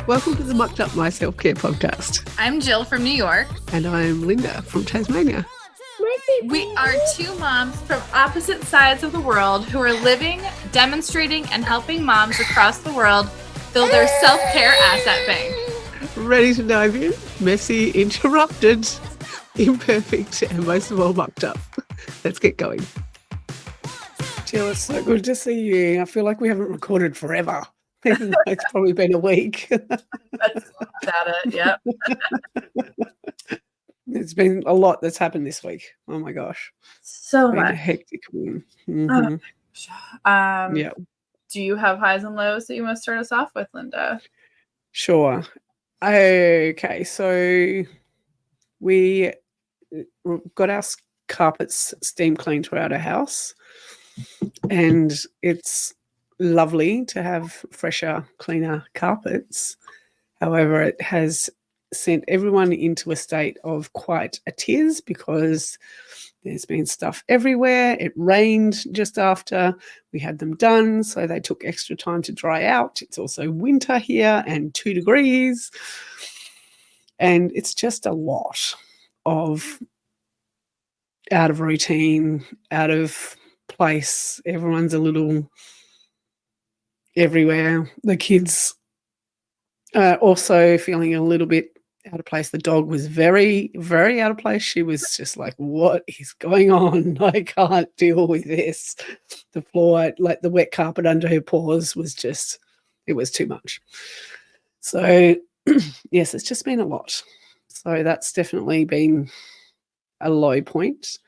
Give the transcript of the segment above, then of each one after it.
Welcome to the Mucked Up My Self-Care podcast. I'm Jill from New York. And I'm Linda from Tasmania. We are two moms from opposite sides of the world who are living, demonstrating, and helping moms across the world build their self-care asset bank. Ready to dive in? Messy, interrupted, imperfect, and most of all mucked up. Let's get going. Jill, it's so good to see you. I feel like we haven't recorded forever. Even though it's probably been a week. That's about it, yep. There's been a lot that's happened this week. Oh my gosh. So been much. A hectic week. Yeah. Do you have highs and lows that you want to start us off with, Linda? Sure. Okay, so we got our carpets steam cleaned throughout our house, and it's lovely to have fresher, cleaner carpets. However, it has sent everyone into a state of quite a tears because there's been stuff everywhere. It rained just after we had them done, so they took extra time to dry out. It's also winter here and 2 degrees. And it's just a lot of out of routine, out of place. Everyone's a little everywhere. The kids are also feeling a little bit out of place. The dog was very, very out of place. She was just like, what is going on? I can't deal with this. The floor, like the wet carpet under her paws was just, it was too much. So yes, it's just been a lot. So that's definitely been a low point.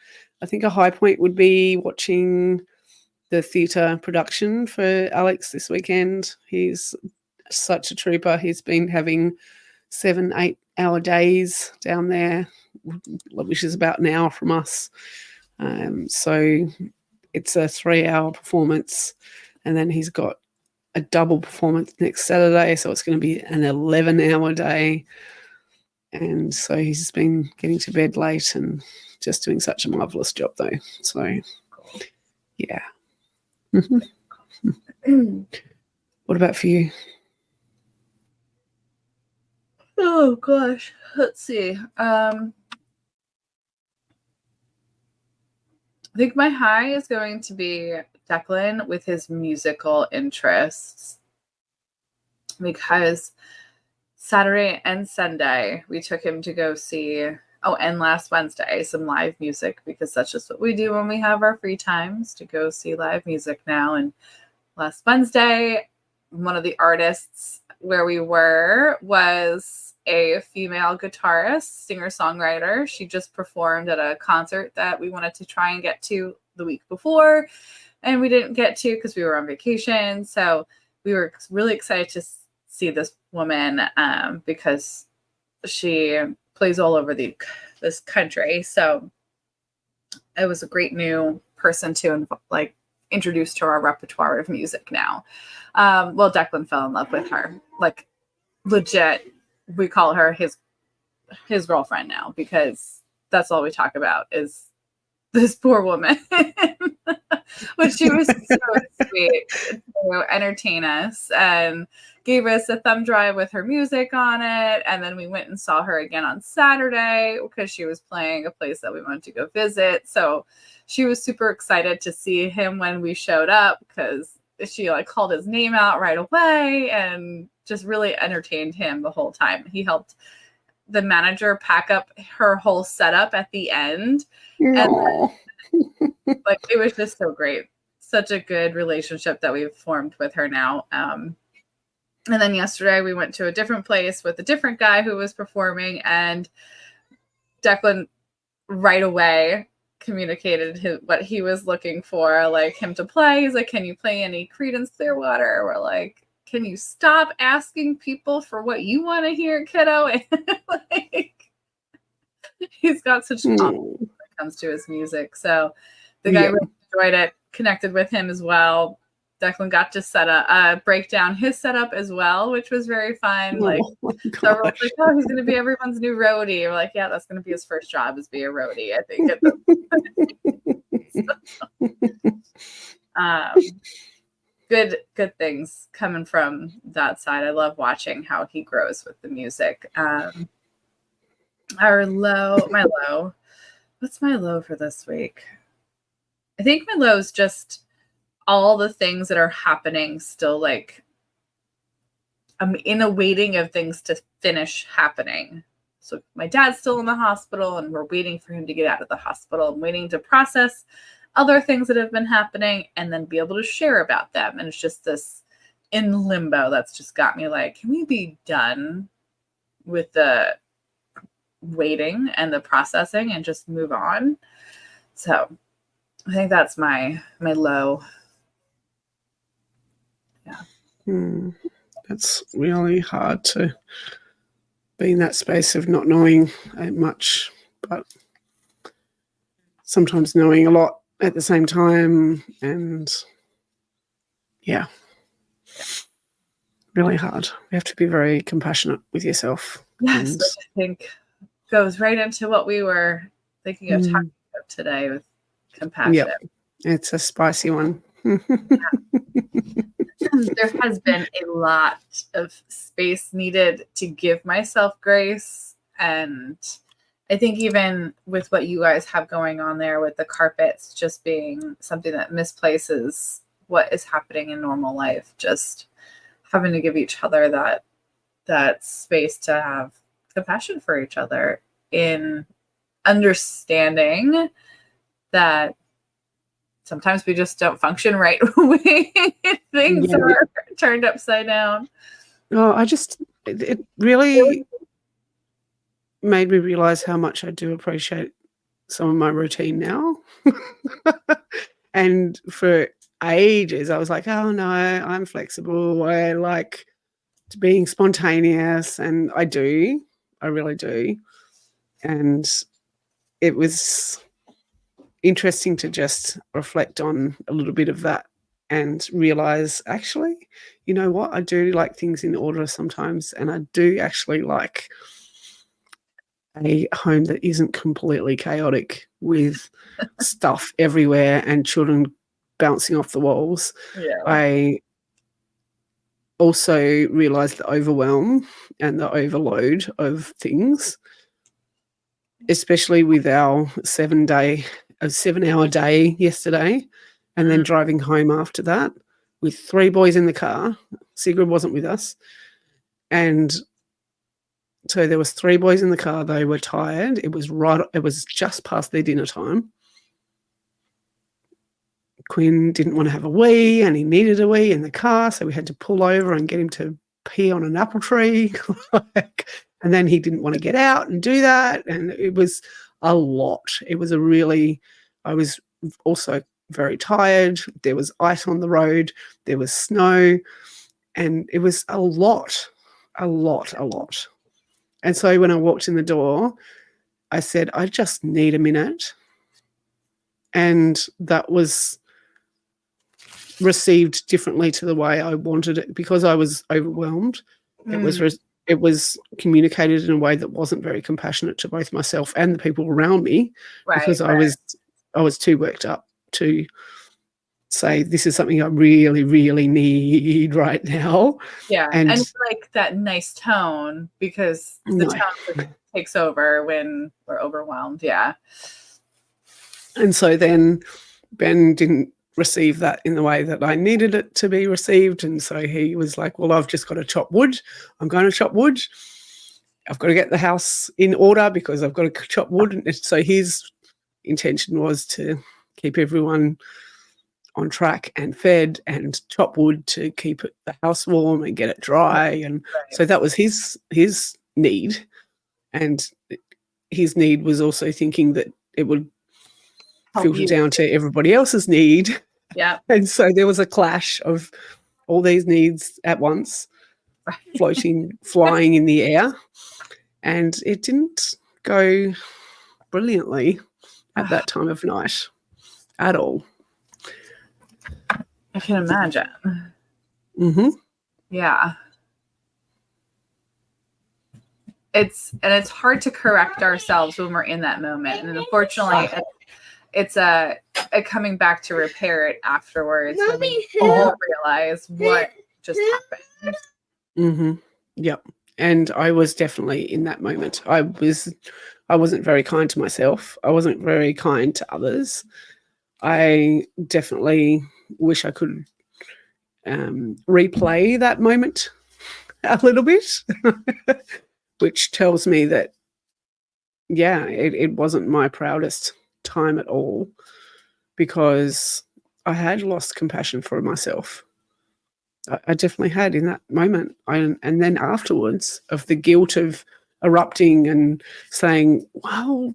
I think a high point would be watching the theatre production for Alex this weekend. He's such a trooper. He's been having 7-8 hour days down there, which is about an hour from us. So it's a 3-hour performance, and then he's got a double performance next Saturday, so it's going to be an 11-hour day. And so he's been getting to bed late and just doing such a marvellous job though. So yeah. What about for you? Oh gosh, let's see. I think my high is going to be Declan with his musical interests, because Saturday and Sunday we took him to go see, and last Wednesday, some live music, because that's just what we do when we have our free times, to go see live music now. And last Wednesday, one of the artists where we were was a female guitarist, singer-songwriter. She just performed at a concert that we wanted to try and get to the week before, and we didn't get to because we were on vacation. So we were really excited to see this woman because she plays all over this country. So it was a great new person to introduce to our repertoire of music now. Well, Declan fell in love with her, like legit. We call her his girlfriend now, because that's all we talk about is this poor woman. But she was so sweet to entertain us and gave us a thumb drive with her music on it. And then we went and saw her again on Saturday because she was playing a place that we wanted to go visit. So she was super excited to see him when we showed up, because she called his name out right away and just really entertained him the whole time. He helped the manager pack up her whole setup at the end. No. And it was just so great. Such a good relationship that we've formed with her now. And then yesterday we went to a different place with a different guy who was performing, and Declan right away communicated what he was looking for, him to play. He's like, can you play any Creedence Clearwater? We're like, can you stop asking people for what you want to hear, kiddo? He's got such confidence when it comes to his music. So the guy really enjoyed it, connected with him as well. Declan got to break down his setup as well, which was very fun. So we're like, oh, he's going to be everyone's new roadie. We're like, yeah, that's going to be his first job, is be a roadie, I think. good things coming from that side. I love watching how he grows with the music. My low. What's my low for this week? I think my low is just all the things that are happening still. Like, I'm in a waiting of things to finish happening. So my dad's still in the hospital and we're waiting for him to get out of the hospital. I'm waiting to process other things that have been happening and then be able to share about them. And it's just this in limbo that's just got me like, can we be done with the waiting and the processing and just move on? So I think that's my low. Yeah. That's really hard to be in that space of not knowing much, but sometimes knowing a lot at the same time. And yeah, really hard. You have to be very compassionate with yourself. Yes, which I think goes right into what we were thinking of talking about today with compassion. Yep. It's a spicy one. There has been a lot of space needed to give myself grace. And I think even with what you guys have going on there with the carpets just being something that misplaces what is happening in normal life, just having to give each other that space to have compassion for each other in understanding that sometimes we just don't function right when things are turned upside down. Oh, it really made me realize how much I do appreciate some of my routine now. And for ages, I was like, oh no, I'm flexible. I like being spontaneous, and I really do. And it was interesting to just reflect on a little bit of that and realize, actually, you know what? I do like things in order sometimes, and I do actually like a home that isn't completely chaotic with stuff everywhere and children bouncing off the walls. Yeah. I also realized the overwhelm and the overload of things, especially with our 7-hour day yesterday, and then driving home after that with 3 boys in the car. Sigrid wasn't with us. And so there was 3 boys in the car. They were tired. It was just past their dinner time. Quinn didn't want to have a wee, and he needed a wee in the car, so we had to pull over and get him to pee on an apple tree. And then he didn't want to get out and do that, and it was a lot. I was also very tired. There was ice on the road. There was snow, and it was a lot. And so when I walked in the door, I said, I just need a minute. And that was received differently to the way I wanted it because I was overwhelmed. It was communicated in a way that wasn't very compassionate to both myself and the people around me, because I was too worked up to say, this is something I really, really need right now. Yeah. And it's like that nice tone, because the tone takes over when we're overwhelmed. Yeah. And so then Ben didn't receive that in the way that I needed it to be received. And so he was like, well, I've just got to chop wood. I'm going to chop wood. I've got to get the house in order because I've got to chop wood. And so his intention was to keep everyone on track and fed and chop wood to keep the house warm and get it dry. And so that was his need. And his need was also thinking that it would filter down to everybody else's need. Yeah. And so there was a clash of all these needs at once, flying in the air. And it didn't go brilliantly at that time of night at all. I can imagine. Mm-hmm. Yeah. It's hard to correct ourselves when we're in that moment. And unfortunately, it's a coming back to repair it afterwards when we all realize what just happened. Mm-hmm. Yep. And I was definitely in that moment. I wasn't very kind to myself. I wasn't very kind to others. I definitely wish I could replay that moment a little bit, which tells me that, yeah, it wasn't my proudest time at all, because I had lost compassion for myself. I definitely had in that moment. And then afterwards, of the guilt of erupting and saying, well,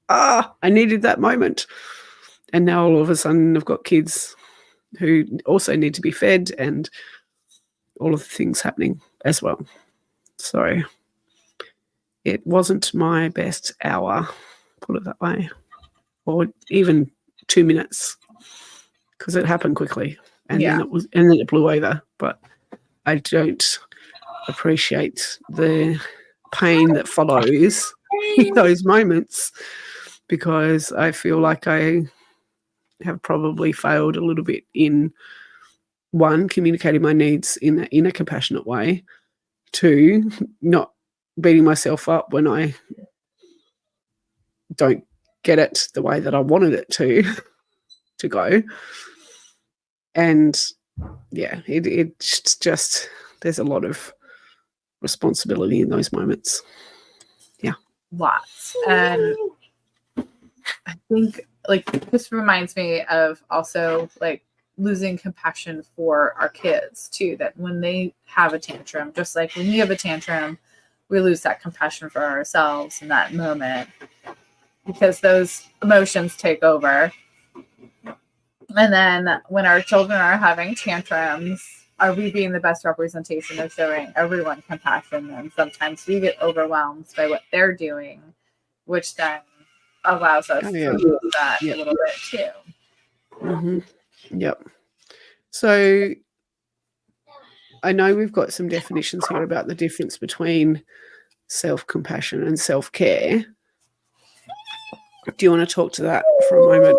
I needed that moment. And now all of a sudden I've got kids who also need to be fed and all of the things happening as well. So it wasn't my best hour, put it that way, or even 2 minutes, because it happened quickly and then it blew over. But I don't appreciate the pain that follows those moments, because I feel like I have probably failed a little bit in, one, communicating my needs in a compassionate way, two, not beating myself up when I don't get it the way that I wanted it to go. And yeah, it's just, there's a lot of responsibility in those moments. Yeah. Lots. And I think like this reminds me of also like losing compassion for our kids too, that when they have a tantrum, just like when we have a tantrum, we lose that compassion for ourselves in that moment because those emotions take over. And then when our children are having tantrums, are we being the best representation of showing everyone compassion? And sometimes we get overwhelmed by what they're doing, which then allows us to do that a little bit too. Mm-hmm. Yep. So I know we've got some definitions here about the difference between self-compassion and self-care. Do you want to talk to that for a moment,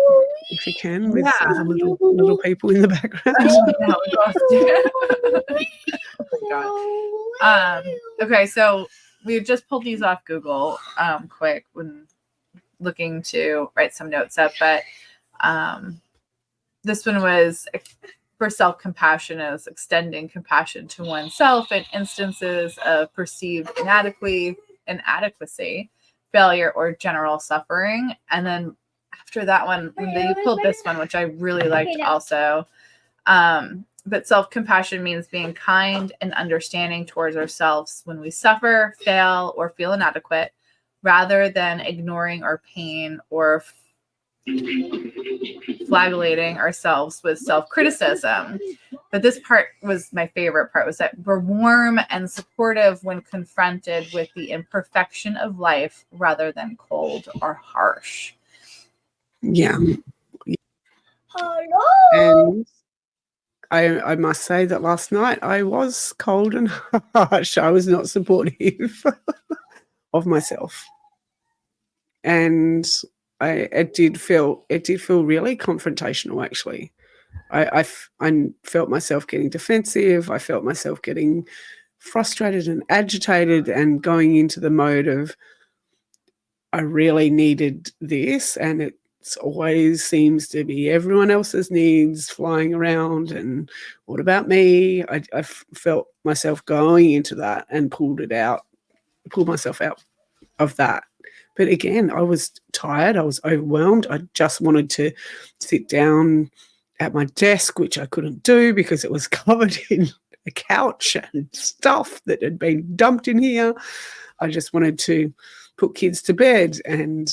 if you can, with the little people in the background? Oh my gosh. Okay, so we just pulled these off Google quick when looking to write some notes up, but this one was for self-compassion as extending compassion to oneself in instances of perceived inadequacy, failure, or general suffering. And then after that one, they pulled this one, which I really liked also. But self-compassion means being kind and understanding towards ourselves when we suffer, fail, or feel inadequate, rather than ignoring our pain or flagellating ourselves with self-criticism. But this part was my favorite part, was that we're warm and supportive when confronted with the imperfection of life rather than cold or harsh. Yeah. And I must say that last night I was cold and harsh. I was not supportive of myself. And it did feel really confrontational, actually. I felt myself getting defensive. I felt myself getting frustrated and agitated and going into the mode of, I really needed this, and it always seems to be everyone else's needs flying around, and what about me? I felt myself going into that and pulled myself out of that. But again, I was tired. I was overwhelmed. I just wanted to sit down at my desk, which I couldn't do because it was covered in a couch and stuff that had been dumped in here. I just wanted to put kids to bed and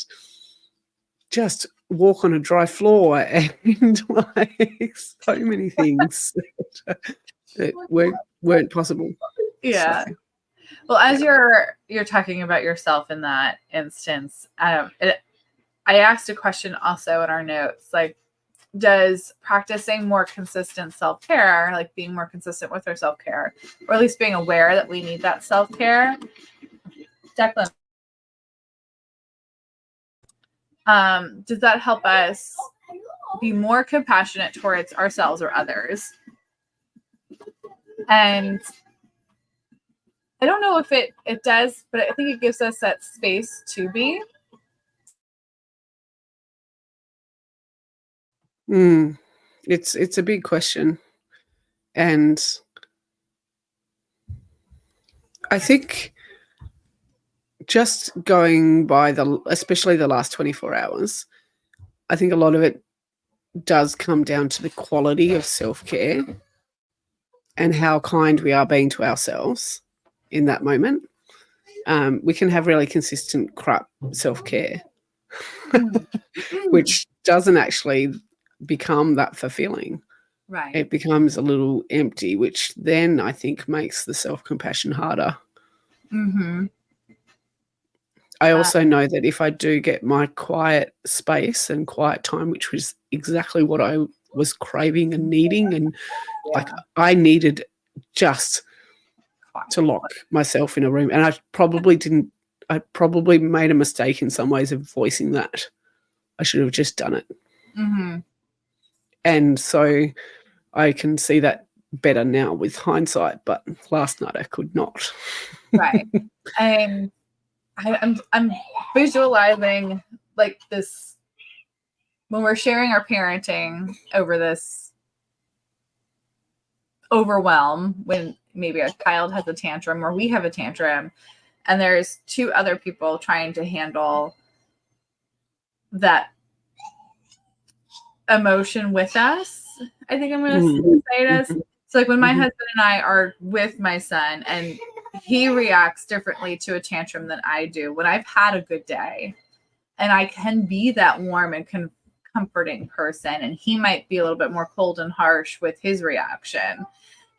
just walk on a dry floor and like so many things that weren't possible. Yeah. So. Well, as you're talking about yourself in that instance, I asked a question also in our notes, like, does practicing more consistent self-care, like being more consistent with our self-care, or at least being aware that we need that self-care? Declan. Does that help us be more compassionate towards ourselves or others? And I don't know if it does, but I think it gives us that space to be. It's a big question. And I think just going by especially the last 24 hours, I think a lot of it does come down to the quality of self-care and how kind we are being to ourselves in that moment. We can have really consistent crap self-care, which doesn't actually become that fulfilling. Right. It becomes a little empty, which then I think makes the self-compassion harder. Mm-hmm. I also know that if I do get my quiet space and quiet time, which was exactly what I was craving and needing, and like I needed just to lock myself in a room, and I probably made a mistake in some ways of voicing that. I should have just done it. Mm-hmm. And so I can see that better now with hindsight, but last night I could not. Right. And I'm visualizing like this when we're sharing our parenting over this overwhelm, when maybe a child has a tantrum or we have a tantrum, and there's two other people trying to handle that emotion with us. I think I'm going to say it as. So like when my husband and I are with my son and he reacts differently to a tantrum than I do when I've had a good day, and I can be that warm and comforting person, and he might be a little bit more cold and harsh with his reaction.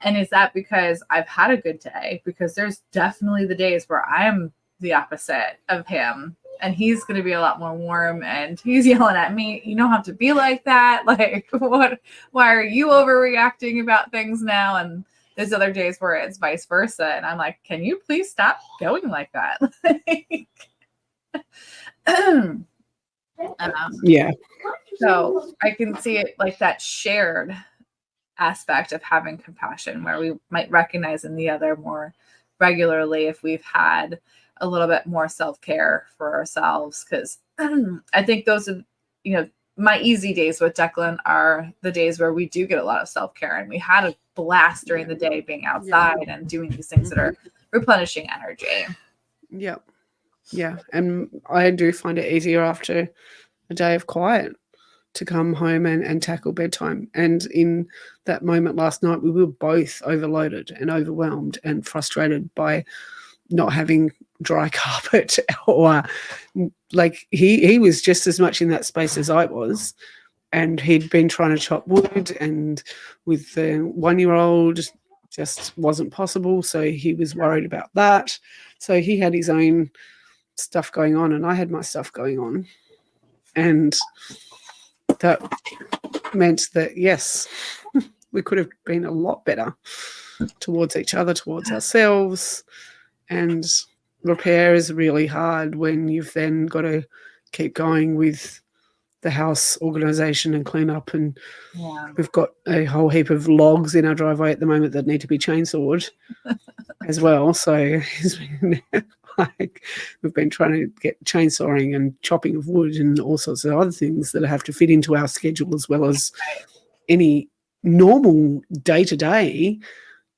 And is that because I've had a good day? Because there's definitely the days where I am the opposite of him, and he's going to be a lot more warm, and he's yelling at me, you don't have to be like that. Like, why are you overreacting about things now? And there's other days where it's vice versa. And I'm like, can you please stop going like that? Yeah. So I can see it like that shared aspect of having compassion, where we might recognize in the other more regularly if we've had a little bit more self-care for ourselves. Because I think those are, my easy days with Declan are the days where we do get a lot of self-care, and we had a blast during the day being outside and doing these things that are replenishing energy. Yeah. Yeah. And I do find it easier after a day of quiet to come home and tackle bedtime. And in that moment last night, we were both overloaded and overwhelmed and frustrated by not having dry carpet, or like he was just as much in that space as I was. And he'd been trying to chop wood, and with the 1-year-old just wasn't possible. So he was worried about that. So he had his own stuff going on, and I had my stuff going on. And that meant that, yes, we could have been a lot better towards each other, towards ourselves. And repair is really hard when you've then got to keep going with the house organisation and clean up. And we've got a whole heap of logs in our driveway at the moment that need to be chainsawed as well. So it's been like we've been trying to get chainsawing and chopping of wood and all sorts of other things that have to fit into our schedule, as well as any normal day-to-day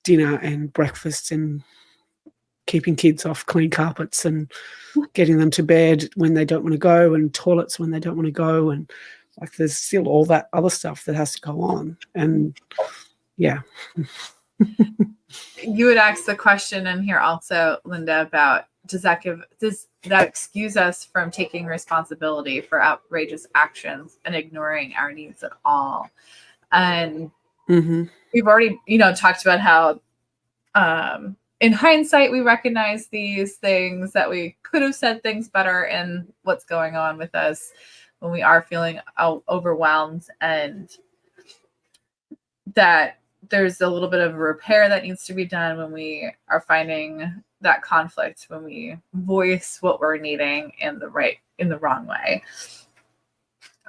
dinner and breakfast, and keeping kids off clean carpets and getting them to bed when they don't want to go, and toilets when they don't want to go, and like there's still all that other stuff that has to go on. And yeah. You would ask the question in here also, Linda, about does that excuse us from taking responsibility for outrageous actions and ignoring our needs at all? And we've already, talked about how in hindsight, we recognize these things, that we could have said things better in what's going on with us when we are feeling overwhelmed, and that there's a little bit of a repair that needs to be done when we are finding that conflict, when we voice what we're needing in the wrong way.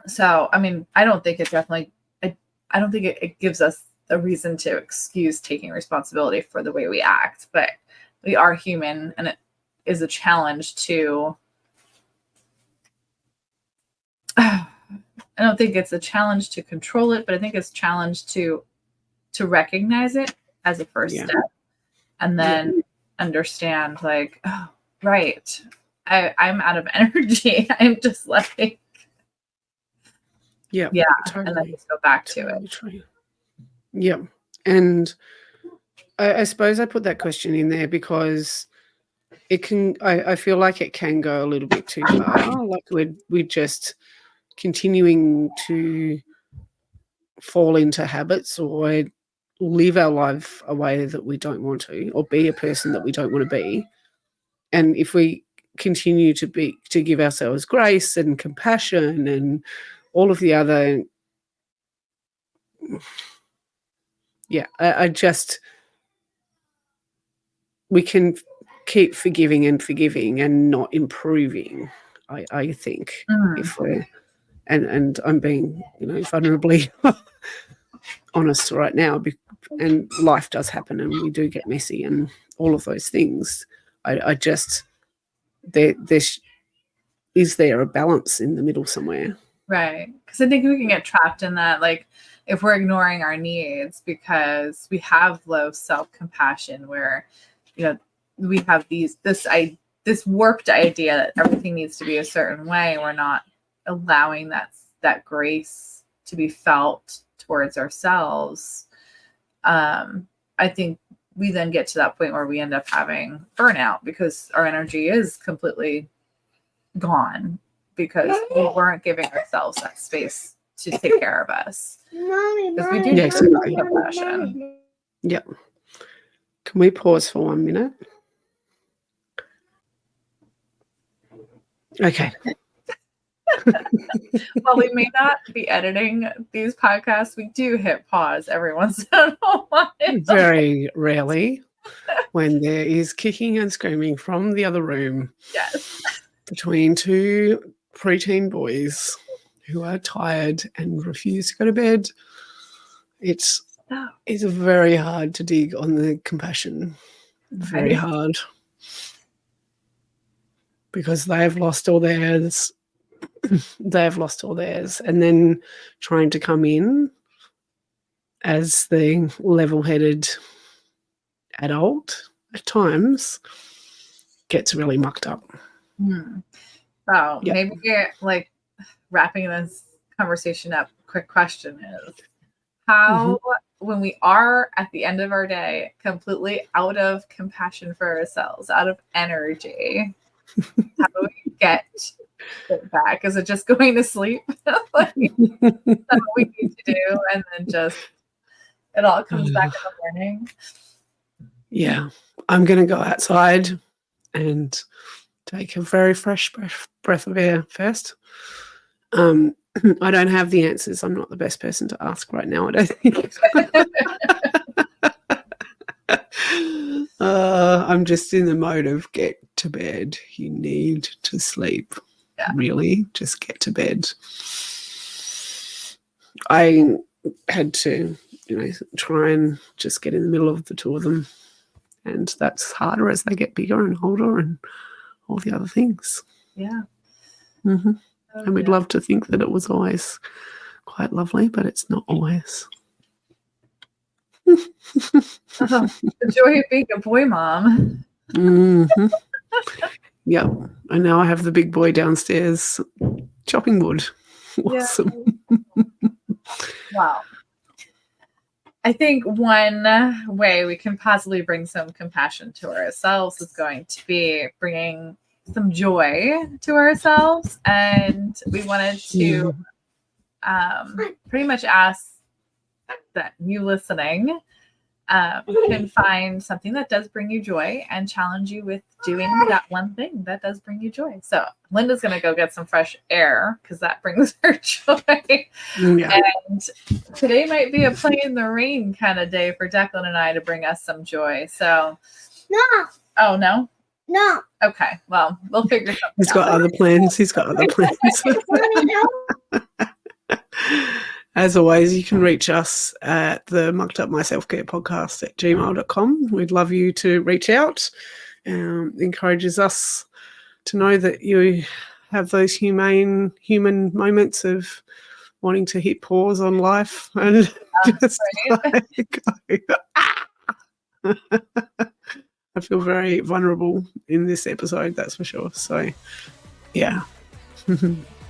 So, I mean, I don't think it definitely, I don't think it gives us a reason to excuse taking responsibility for the way we act, but we are human, and it is a challenge to, I don't think it's a challenge to control it, but I think it's a challenge to recognize it as a first step, and then understand, like, oh, right, I'm out of energy. I'm just like, totally. And then just go back to it. True. Yeah. And I suppose I put that question in there because it can, I feel like it can go a little bit too far. Like we're just continuing to fall into habits or live our life a way that we don't want to, or be a person that we don't want to be. And if we continue to give ourselves grace and compassion and all of the other, I just, we can keep forgiving and not improving. I think if we're, and I'm being, vulnerably honest right now, and life does happen and we do get messy and all of those things. I just, is there a balance in the middle somewhere? Right. Because I think we can get trapped in that, like, if we're ignoring our needs because we have low self-compassion, where, we have this warped idea that everything needs to be a certain way. We're not allowing that grace to be felt towards ourselves. I think we then get to that point where we end up having burnout because our energy is completely gone because we weren't giving ourselves that space to take care of us. Because we do need compassion. Yeah. Can we pause for 1 minute? Okay. While we may not be editing these podcasts, we do hit pause every once in a while. Very rarely, when there is kicking and screaming from the other room. Yes. Between two preteen boys who are tired and refuse to go to bed. It's very hard to dig on the compassion. Very hard. Because they have lost all theirs. And then trying to come in as the level-headed adult at times gets really mucked up. So maybe, like, wrapping this conversation up, quick question is, how, when we are at the end of our day completely out of compassion for ourselves, out of energy, how do we get it back? Is it just going to sleep? Like, that's what we need to do, and then just it all comes back in the morning? Yeah, I'm going to go outside and take a very fresh breath of air first. I don't have the answers. I'm not the best person to ask right now, I don't think. I'm just in the mode of get to bed. You need to sleep. Yeah. Really, just get to bed. I had to, try and just get in the middle of the two of them. And that's harder as they get bigger and older and all the other things. Yeah. Mm-hmm. And we'd love to think that it was always quite lovely, but it's not always. The joy of being a boy mom. Mm-hmm. Yeah. And now I have the big boy downstairs chopping wood. Awesome. Yeah. Wow. I think one way we can possibly bring some compassion to ourselves is going to be bringing some joy to ourselves. And we wanted to pretty much ask that you listening can find something that does bring you joy and challenge you with doing that one thing that does bring you joy. So Linda's going to go get some fresh air because that brings her joy. Yeah. And today might be a play in the rain kind of day for Declan and I to bring us some joy. So no. Oh, no? No. Okay. Well, we'll figure something out. He's got other plans. As always, you can reach us at the Mucked Up My Self-Care Podcast at gmail.com. We'd love you to reach out. Encourages us to know that you have those human moments of wanting to hit pause on life and just I feel very vulnerable in this episode, that's for sure. So, yeah.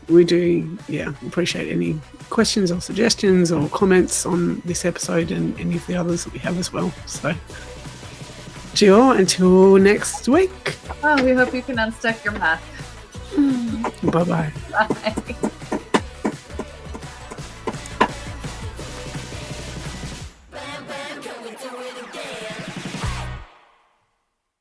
We do, appreciate any questions or suggestions or comments on this episode and any of the others that we have as well. So, Jill, until next week. Oh, we hope you can unstuck your mask. Bye-bye. Bye.